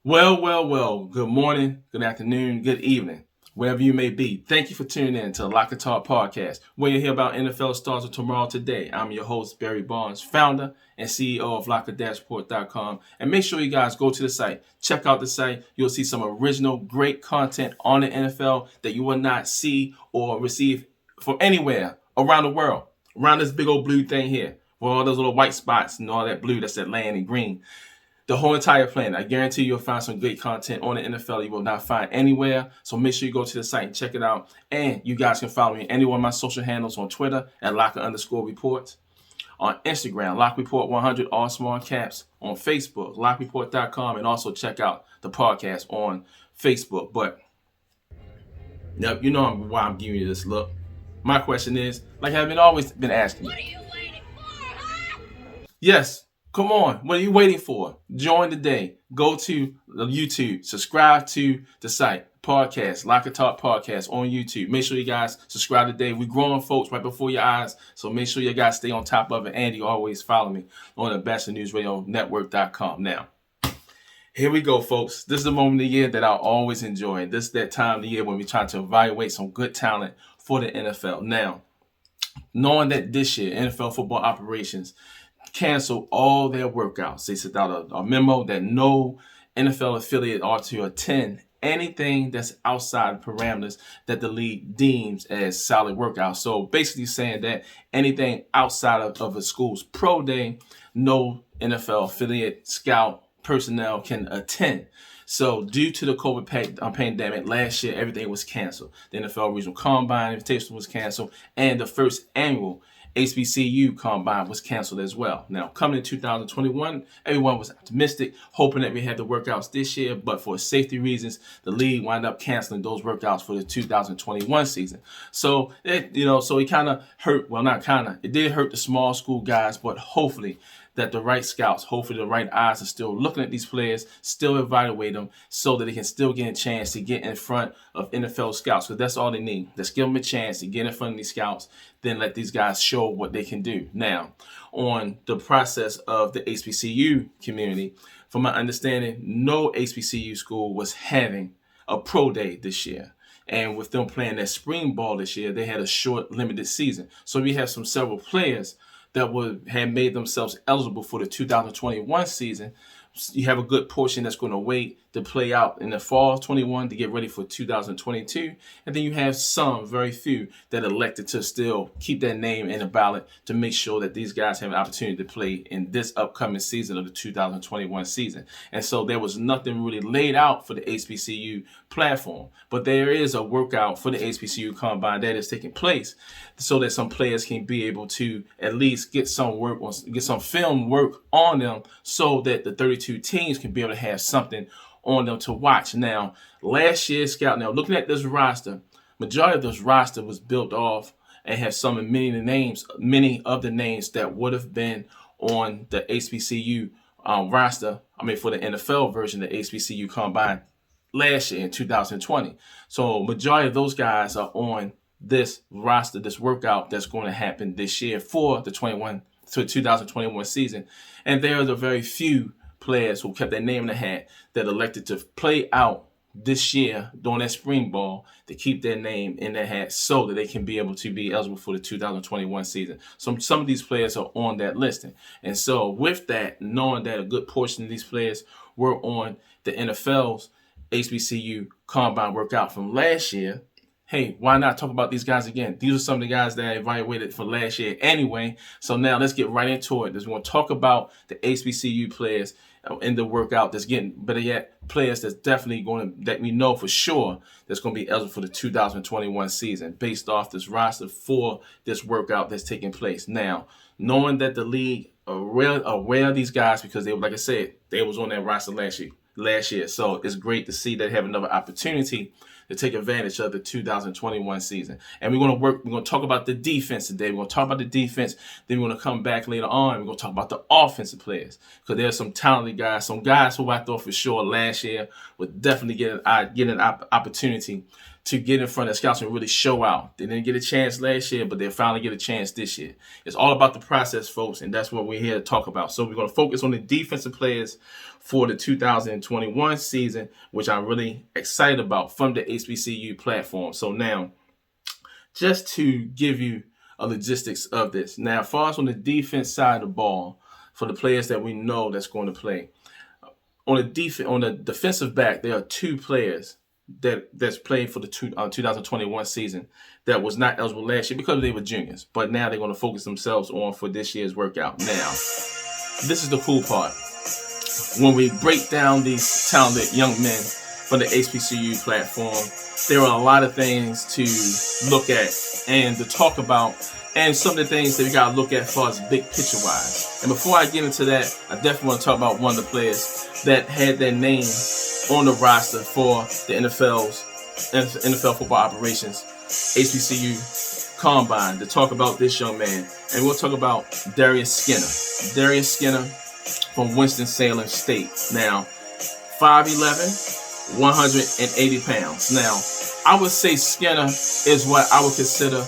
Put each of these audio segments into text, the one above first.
Well. Good morning, good afternoon, good evening, wherever you may be. Thank you for tuning in to the Locker Talk podcast, where you hear about NFL stars of tomorrow today. I'm your host, Barry Barnes, founder and CEO of locker-report.com. And make sure you guys go to the site. Check out the site. You'll see some original, great content on the NFL that you will not see or receive from anywhere around the world. Around this big old blue thing here, with all those little white spots and all that blue that's that land and green. The whole entire planet. I guarantee you'll find some great content on the NFL you will not find anywhere. So make sure you go to the site and check it out. And you guys can follow me on any one of my social handles on Twitter at locker_reports. On Instagram, LockReport100, all small caps. On Facebook, LockReport.com. And also check out the podcast on Facebook. But yep, you know why I'm giving you this look. My question is, like I've always been asking you. What are you waiting for, huh? Yes. Come on, what are you waiting for? Join today. Go to YouTube. Subscribe to the site. Podcast, Locker Talk Podcast on YouTube. Make sure you guys subscribe today. We're growing, folks, right before your eyes. So make sure you guys stay on top of it. And you always follow me on the BachelorNewsRadioNetwork.com. Now, here we go, folks. This is the moment of the year that I always enjoy. This is that time of the year when we try to evaluate some good talent for the NFL. Now, knowing that this year, NFL football operations cancel all their workouts. They sent out a memo that no NFL affiliate ought to attend anything that's outside the parameters that the league deems as solid workouts. So basically saying that anything outside of a school's pro day, no NFL affiliate scout personnel can attend. So due to the COVID pandemic, last year everything was canceled. The NFL Regional Combine invitation was canceled, and the first annual HBCU Combine was canceled as well. Now, coming in 2021, everyone was optimistic, hoping that we had the workouts this year, but for safety reasons, the league wound up canceling those workouts for the 2021 season. So, it kind of hurt, well, not kind of, it did hurt the small school guys, but hopefully that the right scouts, hopefully the right eyes are still looking at these players, still evaluate them so that they can still get a chance to get in front of NFL scouts. Because that's all they need. Let's give them a chance to get in front of these scouts, then let these guys show what they can do. Now, on the process of the HBCU community, from my understanding, no HBCU school was having a pro day this year. And with them playing that spring ball this year, they had a short, limited season. So we have several players that had made themselves eligible for the 2021 season. You have a good portion that's going to wait to play out in the fall of 21 to get ready for 2022. And then you have some, very few, that elected to still keep their name in the ballot to make sure that these guys have an opportunity to play in this upcoming season of the 2021 season. And so there was nothing really laid out for the HBCU platform. But there is a workout for the HBCU Combine that is taking place so that some players can be able to at least get some work, get some film work on them so that the 32 teams can be able to have something on them to watch. Now, last year's scout, now looking at this roster, majority of this roster was built off and have some of many of the names that would have been on the HBCU roster, for the NFL version of the HBCU Combine last year in 2020. So majority of those guys are on this roster, this workout that's going to happen this year for the 2021 season. And there are the very few players who kept their name in the hat that elected to play out this year during that spring ball to keep their name in their hat so that they can be able to be eligible for the 2021 season. Some of these players are on that listing. And so with that, knowing that a good portion of these players were on the NFL's HBCU Combine workout from last year, hey, why not talk about these guys again? These are some of the guys that I evaluated for last year anyway. So now let's get right into it. We're going to talk about the HBCU players in the workout that's getting, better yet, players that's definitely that we know for sure that's going to be eligible for the 2021 season based off this roster for this workout that's taking place. Now, knowing that the league are aware of these guys because they, like I said, they was on that roster last year. So it's great to see they have another opportunity to take advantage of the 2021 season. And we're going to talk about the defense today. We're going to talk about the defense. Then we're going to come back later on. We're going to talk about the offensive players because there's some talented guys, some guys who I thought for sure last year would definitely get an opportunity to get in front of scouts and really show out. They didn't get a chance last year, but they'll finally get a chance this year. It's all about the process, folks, and that's what we're here to talk about. So we're going to focus on the defensive players for the 2021 season, which I'm really excited about from the HBCU platform. So now, just to give you a logistics of this. Now, as far as on the defense side of the ball, for the players that we know that's going to play, on the defensive back, there are 2 players that's playing for the 2021 season that was not eligible last year because they were juniors. But now they're going to focus themselves on for this year's workout. Now, this is the cool part. When we break down these talented young men from the HBCU platform, there are a lot of things to look at and to talk about, and some of the things that we got to look at as far as big picture wise. And before I get into that, I definitely want to talk about one of the players that had their name on the roster for the NFL football operations, HBCU Combine, to talk about this young man. And we'll talk about Darius Skinner. Darius Skinner from Winston-Salem State. Now, 5'11", 180 pounds. Now, I would say Skinner is what I would consider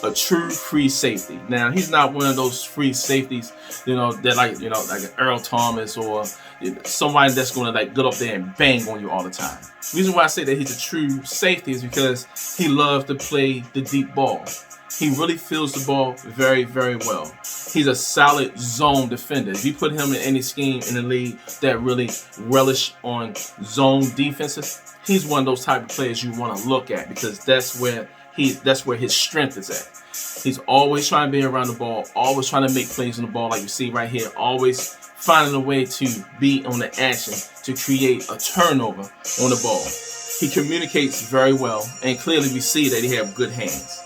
a true free safety. Now, he's not one of those free safeties, that like an Earl Thomas or somebody that's going to like get up there and bang on you all the time. The reason why I say that he's a true safety is because he loves to play the deep ball. He really feels the ball very, very well. He's a solid zone defender. If you put him in any scheme in the league that really relish on zone defenses, he's one of those type of players you want to look at, because that's where his strength is at. He's always trying to be around the ball, always trying to make plays on the ball, like you see right here, always finding a way to be on the action to create a turnover on the ball. He communicates very well, and clearly we see that he has good hands.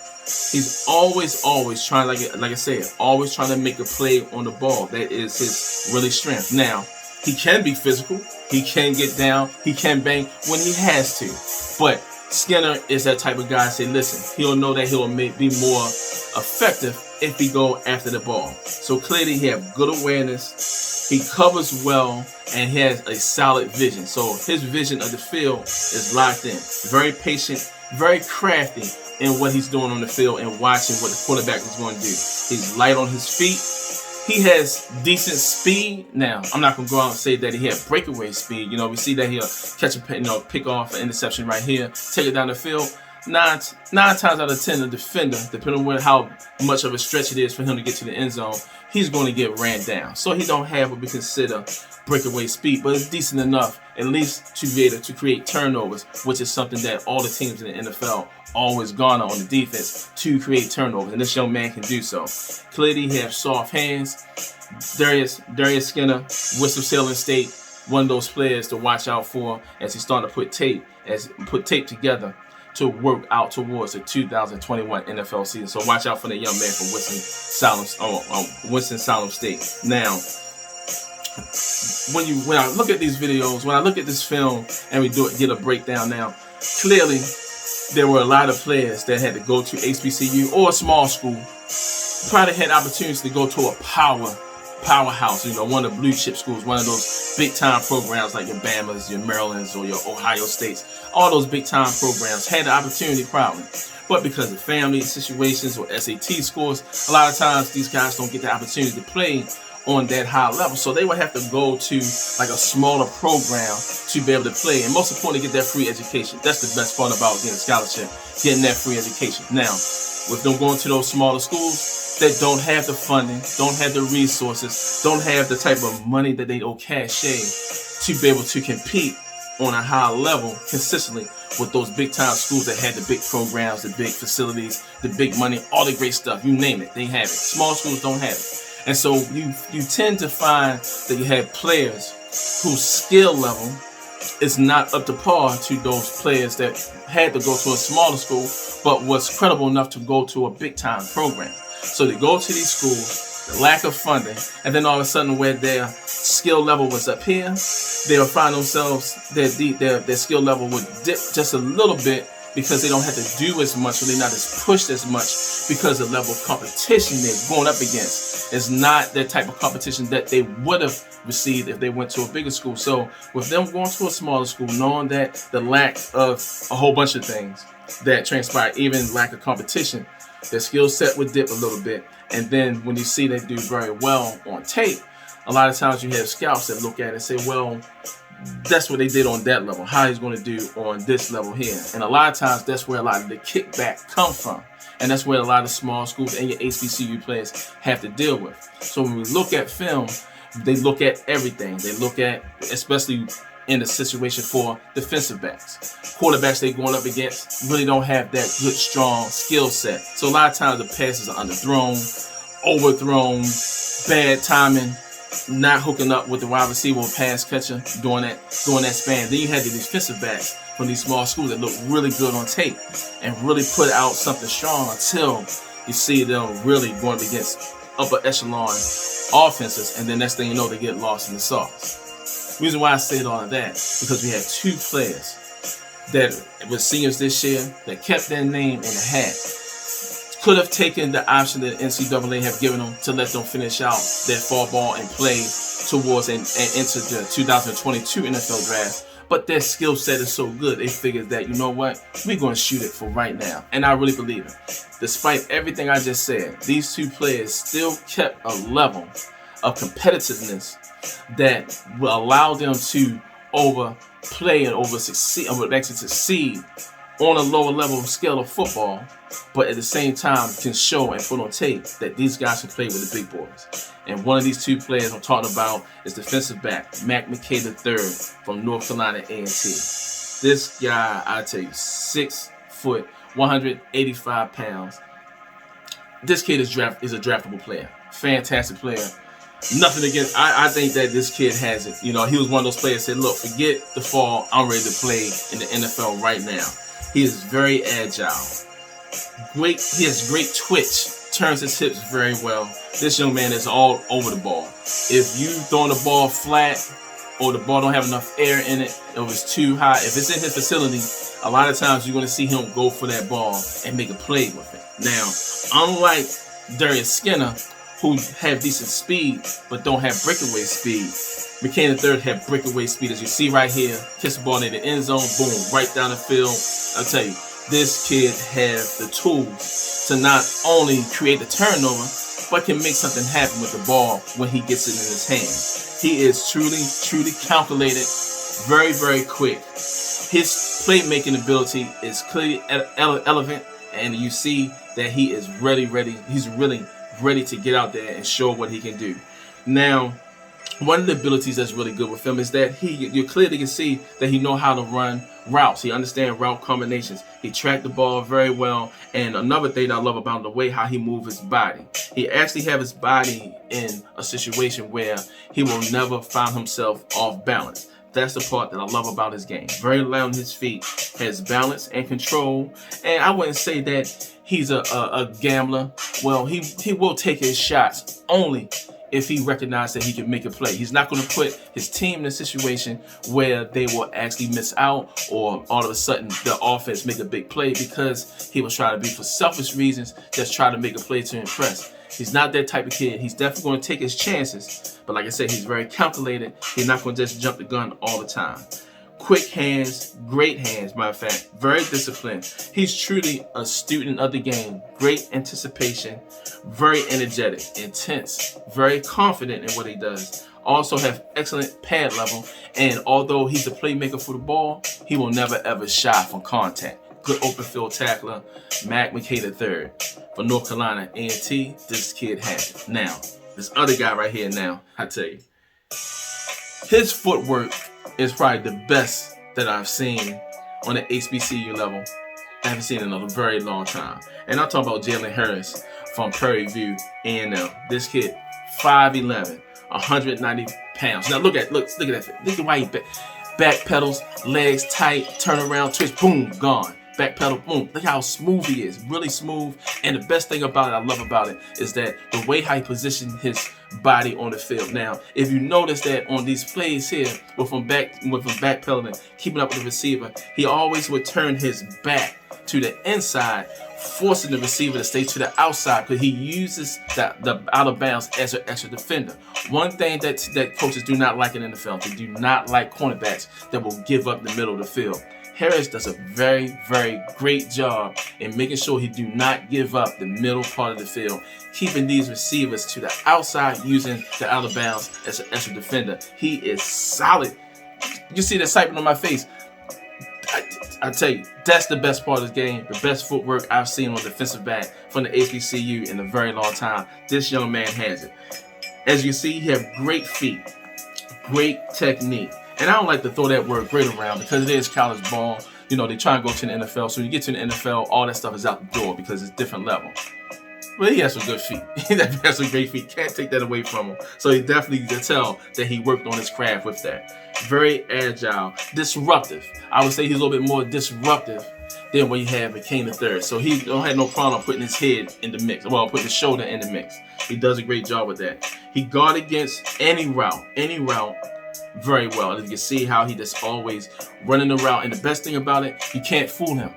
He's always trying, like I said, always trying to make a play on the ball. That is his really strength. Now, he can be physical. He can get down. He can bang when he has to. But Skinner is that type of guy to say, listen, he'll know that he'll be more effective if he go after the ball. So clearly he has good awareness. He covers well, and he has a solid vision. So his vision of the field is locked in. Very patient, very crafty in what he's doing on the field and watching what the quarterback is going to do. He's light on his feet. He has decent speed. Now, I'm not going to go out and say that he had breakaway speed. We see that he'll catch a pick off an interception right here, take it down the field. Nine times out of 10, the defender, depending on how much of a stretch it is for him to get to the end zone, he's going to get ran down. So he don't have what we consider breakaway speed, but it's decent enough at least to be able to create turnovers, which is something that all the teams in the NFL always garner on the defense, to create turnovers, and this young man can do so. Clearly, he has soft hands. Darius Skinner, Winston-Salem State, one of those players to watch out for as he started to put tape together to work out towards the 2021 NFL season. So watch out for the young man from Winston-Salem State. Now, when I look at these videos, when I look at this film, and we get a breakdown now, clearly there were a lot of players that had to go to HBCU or a small school, probably had opportunities to go to a powerhouse, one of the blue chip schools, one of those big time programs like your Bamas, your Marylands, or your Ohio States. All those big time programs had the opportunity probably, but because of family situations or SAT scores, a lot of times these guys don't get the opportunity to play on that high level. So they would have to go to like a smaller program to be able to play, and most importantly, get that free education. That's the best part about getting a scholarship, getting that free education. Now, with them going to those smaller schools that don't have the funding, don't have the resources, don't have the type of money that they owe cachet to be able to compete on a high level consistently with those big time schools that had the big programs, the big facilities, the big money, all the great stuff, you name it, they have it. Small schools don't have it. And so you tend to find that you have players whose skill level is not up to par to those players that had to go to a smaller school but was credible enough to go to a big time program. So they go to these schools, the lack of funding, and then all of a sudden where their skill level was up here, they'll find themselves, their skill level would dip just a little bit because they don't have to do as much, or they're not as pushed as much because the level of competition they're going up against is not that type of competition that they would have received if they went to a bigger school. So with them going to a smaller school, knowing that the lack of a whole bunch of things that transpired, even lack of competition, their skill set would dip a little bit. And then when you see they do very well on tape, a lot of times you have scouts that look at it and say, well, that's what they did on that level. How he's going to do on this level here. And a lot of times that's where a lot of the kickback come from. And that's where a lot of small schools and your HBCU players have to deal with. So when we look at film, they look at everything. They look at, especially in the situation for defensive backs. Quarterbacks they're going up against really don't have that good, strong skill set. So a lot of times the passes are underthrown, overthrown, bad timing, not hooking up with the wide receiver or pass catcher during that span. Then you had the defensive backs from these small schools that look really good on tape and really put out something strong until you see them really going against upper echelon offenses, and then next thing you know, they get lost in the sauce. The reason why I said all of that, because we had two players that were seniors this year that kept their name in the hat. Could have taken the option that NCAA have given them to let them finish out their fall ball and play towards and enter the 2022 NFL draft. But their skill set is so good, they figured that, you know what, we're going to shoot it for right now. And I really believe it. Despite everything I just said, these two players still kept a level of competitiveness that will allow them to overplay and actually succeed on a lower level scale of football, but at the same time can show and put on tape that these guys can play with the big boys. And one of these two players I'm talking about is defensive back Mac McCain III from North Carolina A&T. This guy, I tell you, 6 foot, 185 pounds. This kid is a draftable player. Fantastic player. Nothing against. I think that this kid has it. You know, he was one of those players that said, look, forget the fall. I'm ready to play in the NFL right now. He is very agile. He has great twitch. Turns his hips very well. This young man is all over the ball. If you throwing the ball flat or the ball don't have enough air in it, or it's too high, if it's in his facility, a lot of times you're going to see him go for that ball and make a play with it. Now, unlike Darius who have decent speed but don't have breakaway speed, McCain III had breakaway speed, as you see right here. Kiss the ball in the end zone, boom, right down the field. I'll tell you, this kid has the tools to not only create the turnover, but can make something happen with the ball when he gets it in his hand. He is truly calculated, very, very quick. His playmaking ability is clearly relevant, and you see that he is ready. He's really ready to get out there and show what he can do. Now, one of the abilities that's really good with him is that you clearly can see that he knows how to run routes. He understands route combinations. He tracked the ball very well. And another thing I love about the way how he moves his body. He actually have his body in a situation where he will never find himself off balance. That's the part that I love about his game. Very light on his feet, has balance and control. And I wouldn't say that he's a gambler. Well, he will take his shots only if he recognizes that he can make a play. He's not going to put his team in a situation where they will actually miss out or all of a sudden the offense make a big play, because he will try to be, for selfish reasons, just try to make a play to impress. He's not that type of kid. He's definitely going to take his chances. But like I said, he's very calculated. He's not going to just jump the gun all the time. Quick hands, great hands, matter of fact, very disciplined. He's truly a student of the game. Great anticipation, very energetic, intense, very confident in what he does. Also have excellent pad level, and although he's a playmaker for the ball, he will never ever shy from contact. Good open field tackler, Mac McCain III from North Carolina A&T. This kid has it. Now, this other guy right here now, I tell you, his footwork is probably the best that I've seen on the HBCU level. I haven't seen in a very long time. And I'm talking about Jalen Harris from Prairie View A&M. This kid, 5'11", 190 pounds. Now look at that. Look at why he backpedals, legs tight, turn around, twist, boom, gone. Backpedal, boom. Look how smooth he is. Really smooth. And the best thing about it, I love about it, is that the way how he positioned his body on the field. Now, if you notice that on these plays here, with him backpedaling, keeping up with the receiver, he always would turn his back to the inside forcing the receiver to stay to the outside because he uses the out of bounds as an extra defender. One thing that coaches do not like in the NFL, they do not like cornerbacks that will give up the middle of the field. Harris does a very, very great job in making sure he do not give up the middle part of the field, keeping these receivers to the outside using the out of bounds as an extra defender. He is solid. You see the excitement on my face. I tell you, that's the best part of this game, the best footwork I've seen on defensive back from the HBCU in a very long time. This young man has it. As you see, he has great feet, great technique. And I don't like to throw that word great around because it is college ball. You know, they try and go to the NFL. So when you get to the NFL, all that stuff is out the door because it's different level. But he has some good feet. He has some great feet. Can't take that away from him. So he definitely can tell that he worked on his craft with that. Very agile, disruptive. I would say he's a little bit more disruptive than what you have McCain III. So he don't have no problem putting his head in the mix. Well, putting his shoulder in the mix. He does a great job with that. He guard against any route, very well. And you can see how he just always running the route. And the best thing about it, you can't fool him.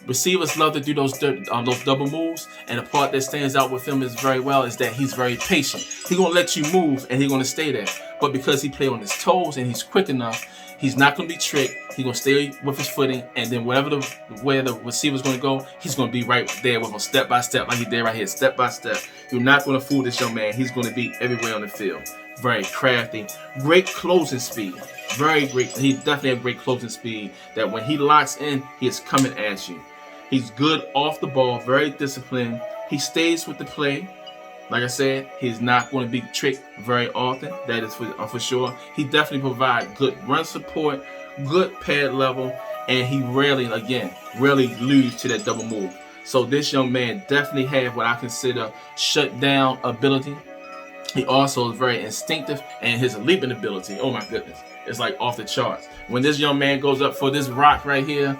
Receivers love to do those double moves, and the part that stands out with him is very well is that he's very patient. He's gonna let you move, and he's gonna stay there. But because he plays on his toes and he's quick enough, he's not gonna be tricked. He's gonna stay with his footing, and then where the receiver's gonna go, he's gonna be right there with him step by step, like he did right here, step by step. You're not gonna fool this young man. He's gonna be everywhere on the field. Very crafty, great closing speed. Very great. He definitely has great closing speed that when he locks in, he is coming at you. He's good off the ball, very disciplined. He stays with the play. Like I said, he's not going to be tricked very often. That is for sure. He definitely provides good run support, good pad level, and he rarely lose to that double move. So this young man definitely has what I consider shutdown ability. He also is very instinctive, and his leaping ability, oh my goodness, it's like off the charts. When this young man goes up for this rock right here,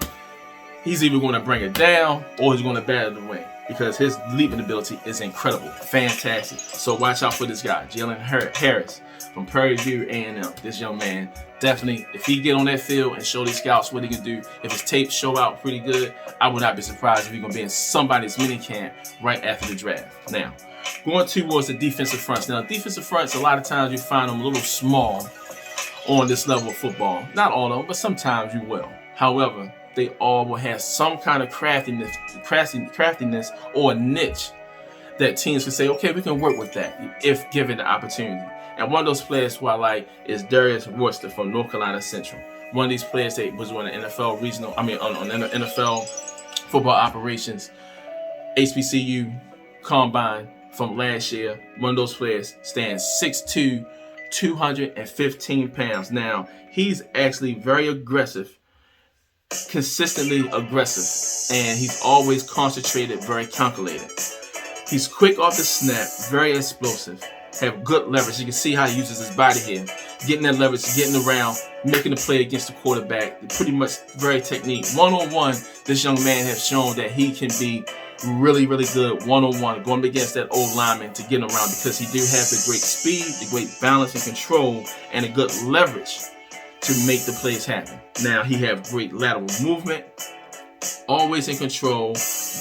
he's either going to bring it down or he's going to bat it away because his leaping ability is incredible, fantastic. So watch out for this guy, Jalen Harris from Prairie View A&M. This young man, definitely, if he get on that field and show these scouts what he can do, if his tape show out pretty good, I would not be surprised if he's going to be in somebody's mini camp right after the draft. Now, going towards the defensive fronts. Now, defensive fronts, a lot of times you find them a little small on this level of football. Not all of them, but sometimes you will. However, they all will have some kind of craftiness or niche that teams can say, okay, we can work with that if given the opportunity. And one of those players who I like is Darius from North Carolina Central. One of these players that was on the NFL on NFL football operations, HBCU combine from last year. One of those players stands 6'2", 215 pounds. Now, he's actually very aggressive, consistently aggressive, and he's always concentrated, very calculated. He's quick off the snap, very explosive, have good leverage. You can see how he uses his body here, getting that leverage, getting around, making the play against the quarterback. Pretty much very technique. One-on-one, this young man has shown that he can be really, really good one-on-one, going against that old lineman to get him around because he do have the great speed, the great balance and control, and a good leverage to make the plays happen. Now, he have great lateral movement, always in control,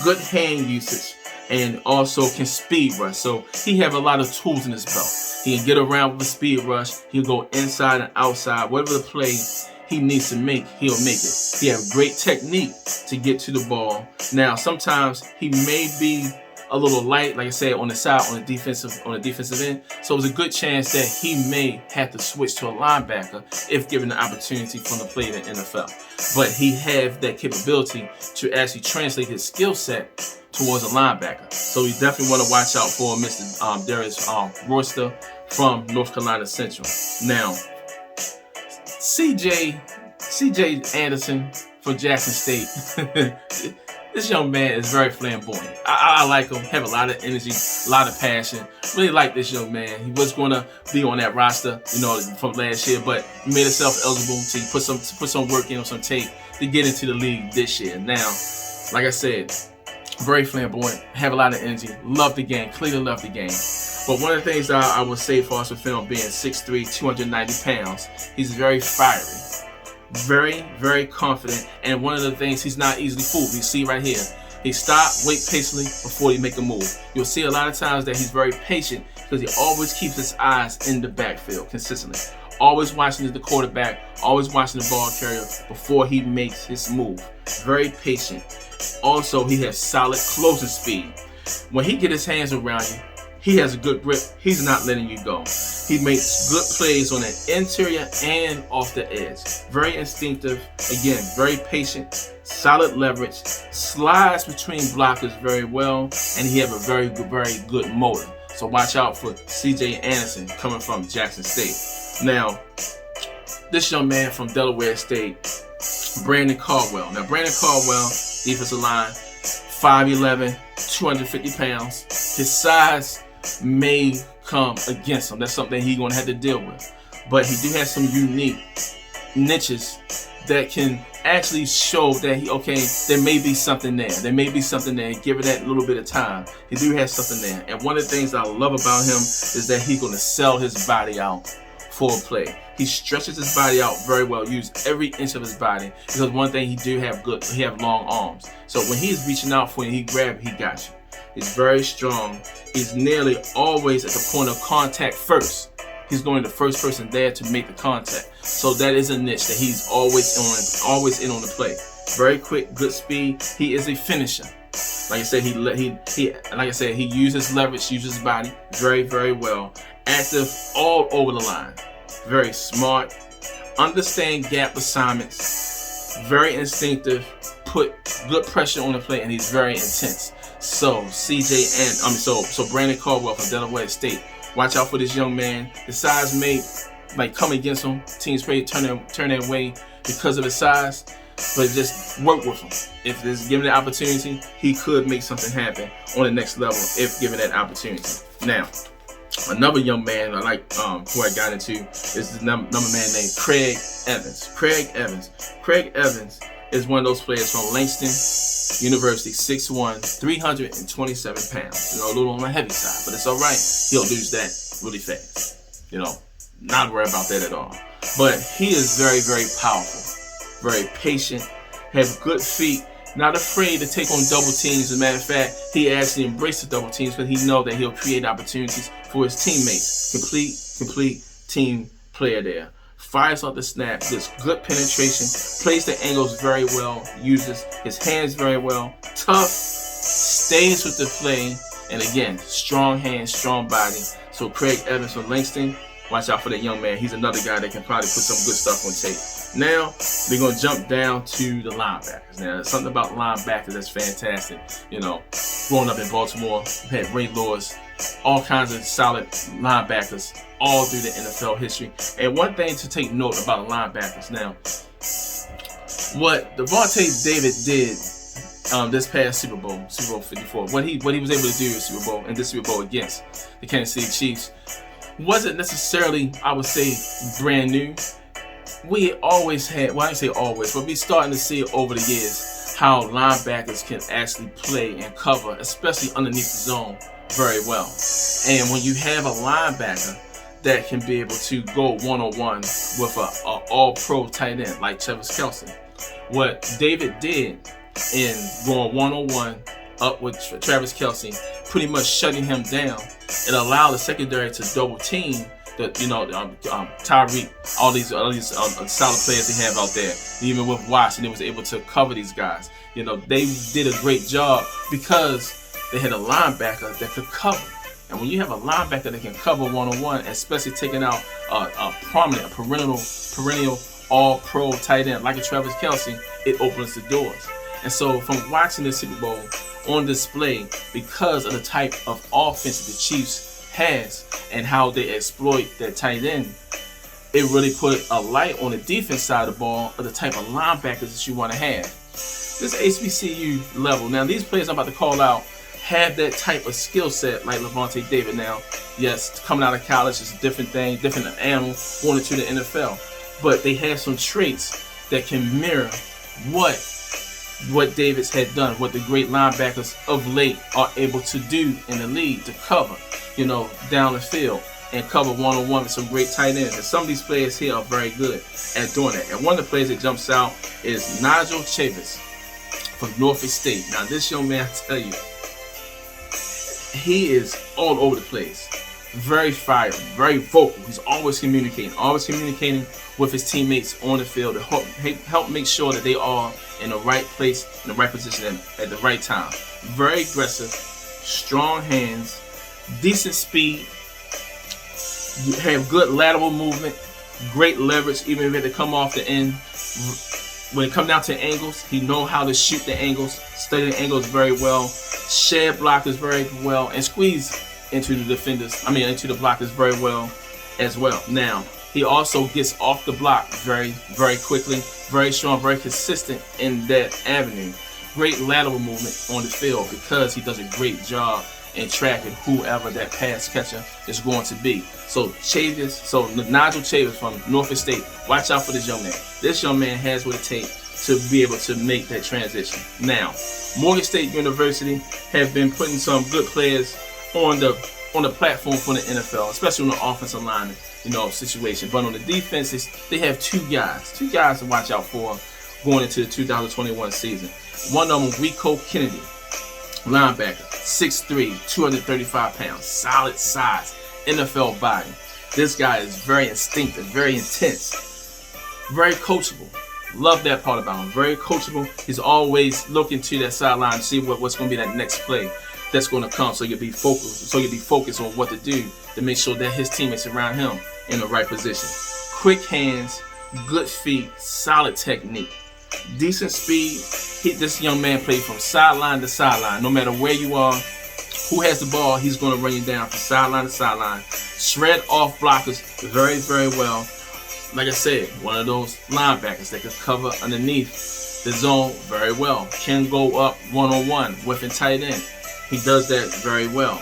good hand usage, and also can speed rush. So he have a lot of tools in his belt. He can get around with a speed rush. He'll go inside and outside. Whatever the play he needs to make, he'll make it. He have great technique to get to the ball. Now, sometimes he may be a little light, like I said, on the side, on the defensive end. So there's a good chance that he may have to switch to a linebacker if given the opportunity from the play in the NFL. But he have that capability to actually translate his skill set towards a linebacker. So we definitely want to watch out for Mr. Darius from North Carolina Central. Now, CJ Anderson from Jackson State. This young man is very flamboyant. I like him, have a lot of energy, a lot of passion. Really like this young man. He was going to be on that roster, from last year, but he made himself eligible to put some work in on some tape to get into the league this year. Now, like I said, very flamboyant, have a lot of energy, love the game, clearly love the game. But one of the things that I would say for us with him being 6'3", 290 pounds, he's very fiery, very, very confident. And one of the things, he's not easily fooled. You see right here, He stops, wait patiently before he make a move. You'll see a lot of times that he's very patient because he always keeps his eyes in the backfield consistently. Always watching the quarterback, always watching the ball carrier before he makes his move. Very patient. Also, he has solid closing speed. When he get his hands around you, he has a good grip. He's not letting you go. He makes good plays on the interior and off the edge. Very instinctive. Again, very patient. Solid leverage. Slides between blockers very well. And he has a very good motor. So watch out for C.J. Anderson coming from Jackson State. Now, this young man from Delaware State, Brandon Caldwell. Now, Brandon Caldwell, defensive line, 5'11", 250 pounds. His size may come against him. That's something he's going to have to deal with. But he do have some unique niches that can actually show that there may be something there. There may be something there. Give it that little bit of time. He do have something there. And one of the things I love about him is that he's going to sell his body out for a play. He stretches his body out very well, use every inch of his body, because one thing he have long arms. So when he's reaching out for you, he grab, he got you. He's very strong. He's nearly always at the point of contact first. He's going the first person there to make the contact. So that is a niche that he's always in on the play. Very quick, good speed. He is a finisher. Like I said, he uses leverage, uses his body very, very well. Active all over the line. Very smart. Understand gap assignments. Very instinctive. Put good pressure on the play, and he's very intense. So Brandon Caldwell from Delaware State. Watch out for this young man. The size may come against him. Teams may turn their way because of his size, but just work with him. If there's given the opportunity, he could make something happen on the next level if given that opportunity. Now, another young man I like who I got into is the number man named Craig Evans. Craig Evans is one of those players from Langston University, 6'1", 327 pounds. A little on the heavy side, but it's all right. He'll lose that really fast. Not worried about that at all. But he is very, very powerful, very patient, have good feet, not afraid to take on double teams. As a matter of fact, he actually embraced the double teams because he knows that he'll create opportunities for his teammates. Complete team player there. Fires off the snap, gets good penetration, plays the angles very well, uses his hands very well, tough, stays with the play, and again, strong hands, strong body. So Craig Evans from Langston, watch out for that young man. He's another guy that can probably put some good stuff on tape. Now, we're going to jump down to the linebackers. Now, there's something about linebackers that's fantastic. Growing up in Baltimore, we had Ray Lewis, all kinds of solid linebackers all through the NFL history. And one thing to take note about linebackers now, what Devontae David did this past Super Bowl 54, what he was able to do in this Super Bowl against the Kansas City Chiefs wasn't necessarily, I would say, brand new. We always had, well, I didn't say always, but we're starting to see over the years how linebackers can actually play and cover, especially underneath the zone, very well. And when you have a linebacker that can be able to go one-on-one with an all-pro tight end like Travis Kelce, what David did in going one-on-one up with Travis Kelce, pretty much shutting him down, it allowed the secondary to double team Tyreek, all these solid players they have out there. Even with Watson, they was able to cover these guys. They did a great job because they had a linebacker that could cover. And when you have a linebacker that can cover one-on-one, especially taking out a perennial all-pro tight end like a Travis Kelce, it opens the doors. And so from watching the Super Bowl on display, because of the type of offense that the Chiefs has and how they exploit their tight end, it really put a light on the defense side of the ball of the type of linebackers that you want to have. This HBCU level, now these players I'm about to call out have that type of skill set like Devontae David. Now, yes, coming out of college is a different thing, different animal, going into the NFL, but they have some traits that can mirror what Davis had done, what the great linebackers of late are able to do in the league to cover, down the field and cover one-on-one with some great tight ends. And some of these players here are very good at doing that. And one of the players that jumps out is Nigel Chavis from Norfolk State. Now, this young man, I tell you, he is all over the place. Very fiery, very vocal. He's always communicating with his teammates on the field to help make sure that they are in the right place, in the right position, at the right time. Very aggressive, strong hands, decent speed. You have good lateral movement, great leverage, even if it had to come off the end. When it comes down to angles, he knows how to shoot the angles, study the angles very well, shed blockers very well, and squeeze into the blockers very well as well. Now, he also gets off the block very, very quickly, very strong, very consistent in that avenue. Great lateral movement on the field because he does a great job in tracking whoever that pass catcher is going to be. So Nigel Chavis from Norfolk State, watch out for this young man. This young man has what it takes to be able to make that transition. Now, Morgan State University have been putting some good players on the platform for the NFL, especially on the offensive line, situation. But on the defense, they have two guys to watch out for going into the 2021 season. One of them, Rico Kennedy, linebacker, 6'3", 235 pounds, solid size, NFL body. This guy is very instinctive, very intense, very coachable. Love that part about him. Very coachable. He's always looking to that sideline to see what's going to be that next play that's going to come. So you'll be focused on what to do to make sure that his teammates around him in the right position. Quick hands, good feet, solid technique, decent speed. This young man played from sideline to sideline. No matter where you are, who has the ball, he's going to run you down from sideline to sideline. Shred off blockers very, very well. Like I said, one of those linebackers that can cover underneath the zone very well. Can go up one-on-one with a tight end. He does that very well.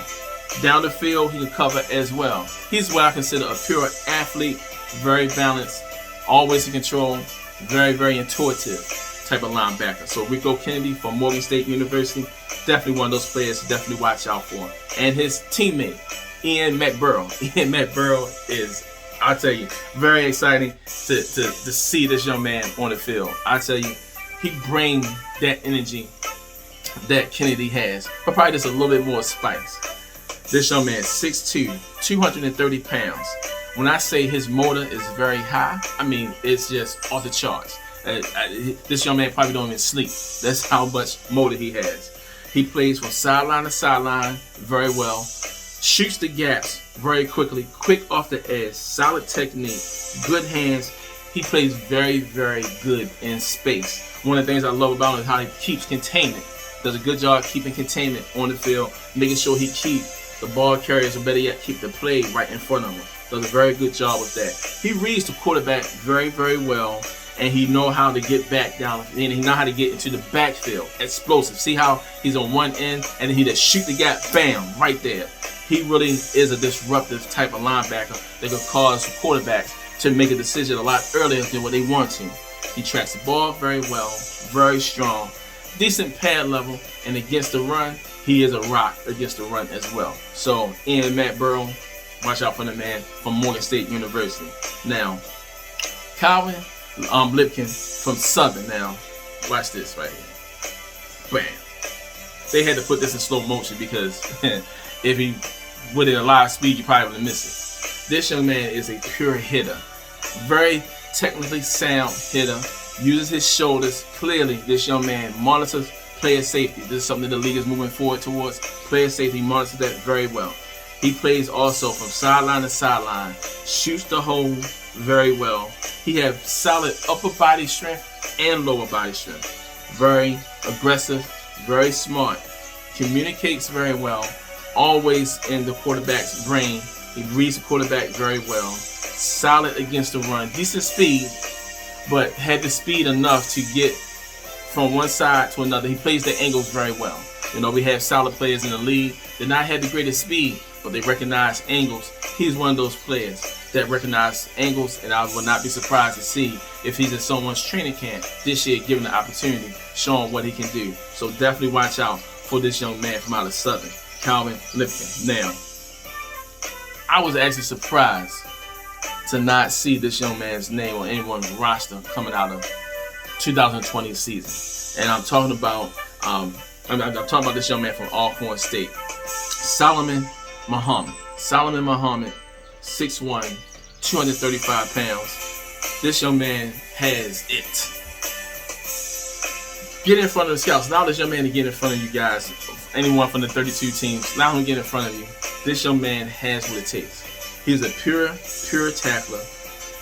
Down the field, he can cover as well. He's what I consider a pure athlete, very balanced, always in control, very, very intuitive type of linebacker. So Rico Kennedy from Morgan State University, definitely one of those players to definitely watch out for. And his teammate, Ian McBurrow. Ian McBurrow is, I tell you, very exciting to see this young man on the field. I tell you, he brings that energy that Kennedy has, but probably just a little bit more spice. This young man, 6'2", 230 pounds. When I say his motor is very high, I mean it's just off the charts. This young man probably don't even sleep. That's how much motor he has. He plays from sideline to sideline very well. Shoots the gaps very quickly, quick off the edge, solid technique, good hands. He plays very, very good in space. One of the things I love about him is how he keeps containment. Does a good job keeping containment on the field, making sure he keeps the ball carriers, or better yet, keep the play right in front of him. Does a very good job with that. He reads the quarterback very, very well, and he know how to get back down, and he know how to get into the backfield. Explosive. See how he's on one end, and then he just shoot the gap, bam, right there. He really is a disruptive type of linebacker that could cause quarterbacks to make a decision a lot earlier than what they want to. He tracks the ball very well, very strong, decent pad level, and against the run, he is a rock against the run as well. So, Ian McBurrow, watch out for the man from Morgan State University. Now, Calvin Lipkin from Southern. Now, watch this right here. Bam. They had to put this in slow motion because if he would at a live speed, you probably would have missed it. This young man is a pure hitter. Very technically sound hitter. Uses his shoulders. Clearly, this young man monitors player safety. This is something the league is moving forward towards. Player safety, monitors that very well. He plays also from sideline to sideline. Shoots the hole very well. He has solid upper body strength and lower body strength. Very aggressive, very smart. Communicates very well. Always in the quarterback's brain. He reads the quarterback very well. Solid against the run. Decent speed, but had the speed enough to get from one side to another. He plays the angles very well. We have solid players in the league that not have the greatest speed, but they recognize angles. He's one of those players that recognize angles, and I will not be surprised to see if he's in someone's training camp this year, given the opportunity, showing what he can do. So definitely watch out for this young man from out of Southern, Calvin Lipkin. Now, I was actually surprised to not see this young man's name on anyone's roster coming out of 2020 season. And I'm talking about I'm talking about this young man from Alcorn State, Solomon Muhammad. Solomon Muhammad, 6'1", 235 pounds. This young man has it. Get in front of the scouts. Allow this young man to get in front of you guys. Anyone from the 32 teams, allow him to get in front of you. This young man has what it takes. He's a pure tackler.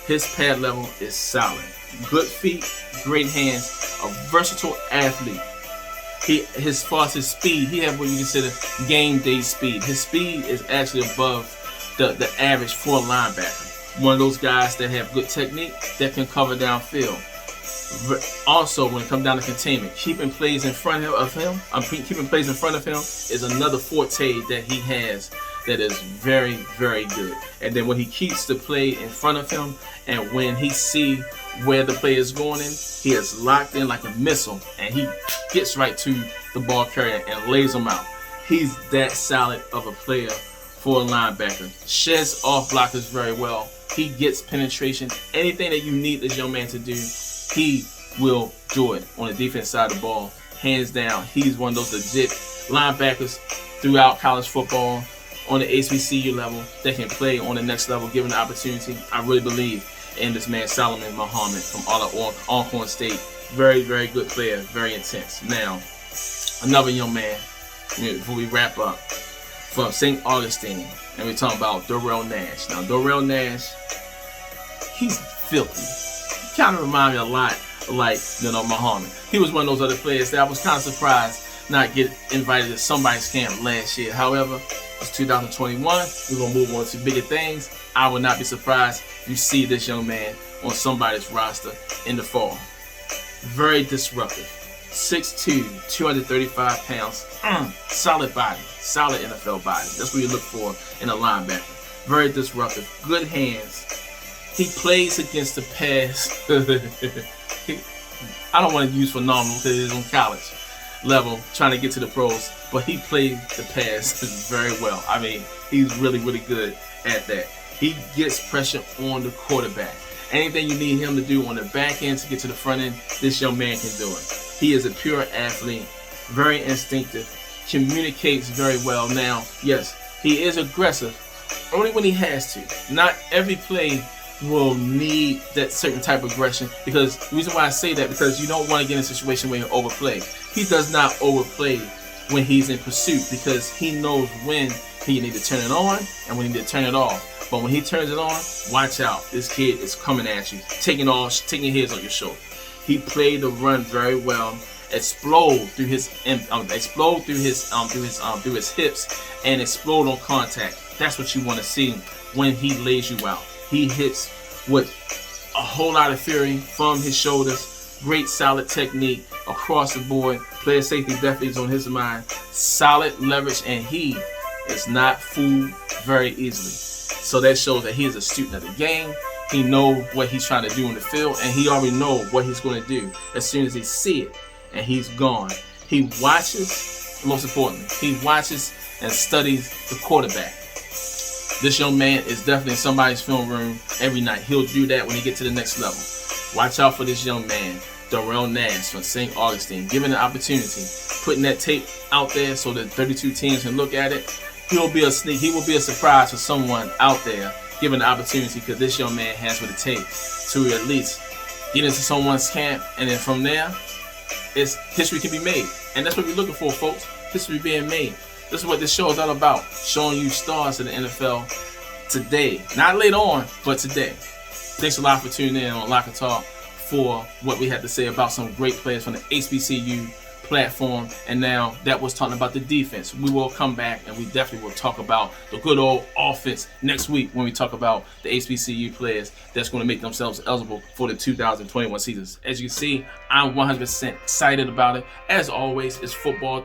His pad level is solid. Good feet, great hands, a versatile athlete. As far as his speed, he has what you consider game day speed. His speed is actually above the average for a linebacker. One of those guys that have good technique that can cover downfield. Also, when it comes down to containment, keeping plays in front of him is another forte that he has that is very, very good. And then when he keeps the play in front of him, and when he see where the play is going in, he is locked in like a missile, and he gets right to the ball carrier and lays him out. He's that solid of a player for a linebacker. Sheds off blockers very well. He gets penetration. Anything that you need this young man to do, he will do it on the defense side of the ball. Hands down, he's one of those legit linebackers throughout college football on the HBCU level that can play on the next level given the opportunity. I really believe in this man, Solomon Muhammad from Alcorn State. Very, very good player, very intense. Now, another young man, before we wrap up, from St. Augustine, and we're talking about Darrell Nash. Now, Darrell Nash, he's filthy. He kind of reminds me a lot like Muhammad. He was one of those other players that I was kind of surprised not get invited to somebody's camp last year. However, it's 2021. We're going to move on to bigger things. I would not be surprised if you see this young man on somebody's roster in the fall. Very disruptive. 6'2", 235 pounds. Solid body. Solid NFL body. That's what you look for in a linebacker. Very disruptive. Good hands. He plays against the pass. I don't want to use phenomenal because he's on college level trying to get to the pros, but he played the pass very well. I mean, he's really, really good at that. He gets pressure on the quarterback. Anything you need him to do on the back end to get to the front end, this young man can do it. He is a pure athlete, very instinctive, communicates very well. Now, yes, he is aggressive only when he has to. Not every play will need that certain type of aggression, because the reason why I say that, because you don't want to get in a situation where you overplay. He does not overplay when he's in pursuit, because he knows when he need to turn it on and when he need to turn it off. But when he turns it on, watch out. This kid is coming at you, taking heads on your shoulder. He played the run very well, explode through his hips, and explode on contact. That's what you want to see when he lays you out. He hits with a whole lot of fury from his shoulders. Great solid technique across the board. Player safety definitely is on his mind. Solid leverage, and he is not fooled very easily. So that shows that he is a student of the game. He knows what he's trying to do in the field, and he already knows what he's going to do as soon as he see it, and he's gone. He watches, most importantly, he watches and studies the quarterback. This young man is definitely in somebody's film room every night. He'll do that when he gets to the next level. Watch out for this young man, Darrell Nash from St. Augustine. Given the opportunity, putting that tape out there so that 32 teams can look at it. He will be a surprise for someone out there given the opportunity, because this young man has what it takes to at least get into someone's camp, and then from there, history can be made. And that's what we're looking for, folks. History being made. This is what this show is all about, showing you stars in the NFL today. Not later on, but today. Thanks a lot for tuning in on Locker Talk for what we had to say about some great players from the HBCU platform. And now that was talking about the defense. We will come back and we definitely will talk about the good old offense next week when we talk about the HBCU players that's going to make themselves eligible for the 2021 seasons. As you can see, I'm 100% excited about it. As always, it's football.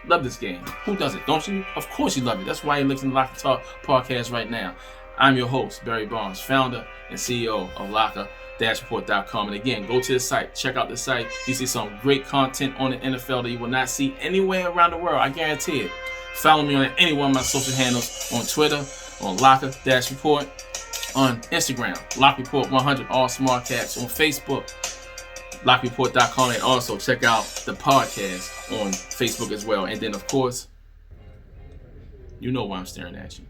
Love this game. Who doesn't? Don't you? Of course you love it. That's why you're listening to Locker Talk podcast right now. I'm your host, Barry Barnes, founder and CEO of Locker-Report.com. And again, go to the site. Check out the site. You see some great content on the NFL that you will not see anywhere around the world. I guarantee it. Follow me on any one of my social handles on Twitter, on Locker-Report, on Instagram, Lock Report 100, all small caps, on Facebook, LockReport.com, and also check out the podcast on Facebook as well. And then, of course, you know why I'm staring at you.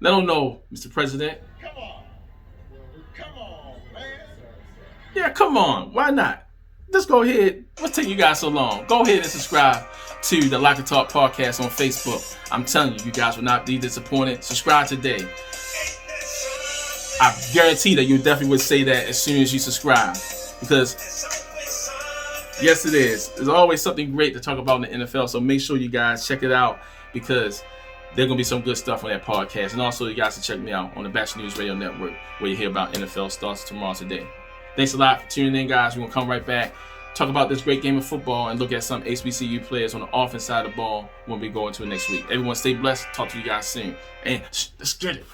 Let them know, Mr. President. Come on, man. Yeah, come on. Why not? Just go ahead. What's taking you guys so long? Go ahead and subscribe to the Locker Talk podcast on Facebook. I'm telling you, you guys will not be disappointed. Subscribe today. I guarantee that you definitely would say that as soon as you subscribe, because yes, it is. There's always something great to talk about in the NFL. So make sure you guys check it out, because there's going to be some good stuff on that podcast. And also, you guys can check me out on the Bachelor News Radio Network, where you hear about NFL starts tomorrow today. Thanks a lot for tuning in, guys. We're going to come right back, talk about this great game of football, and look at some HBCU players on the offense side of the ball when we go into it next week. Everyone stay blessed. Talk to you guys soon. And let's get it.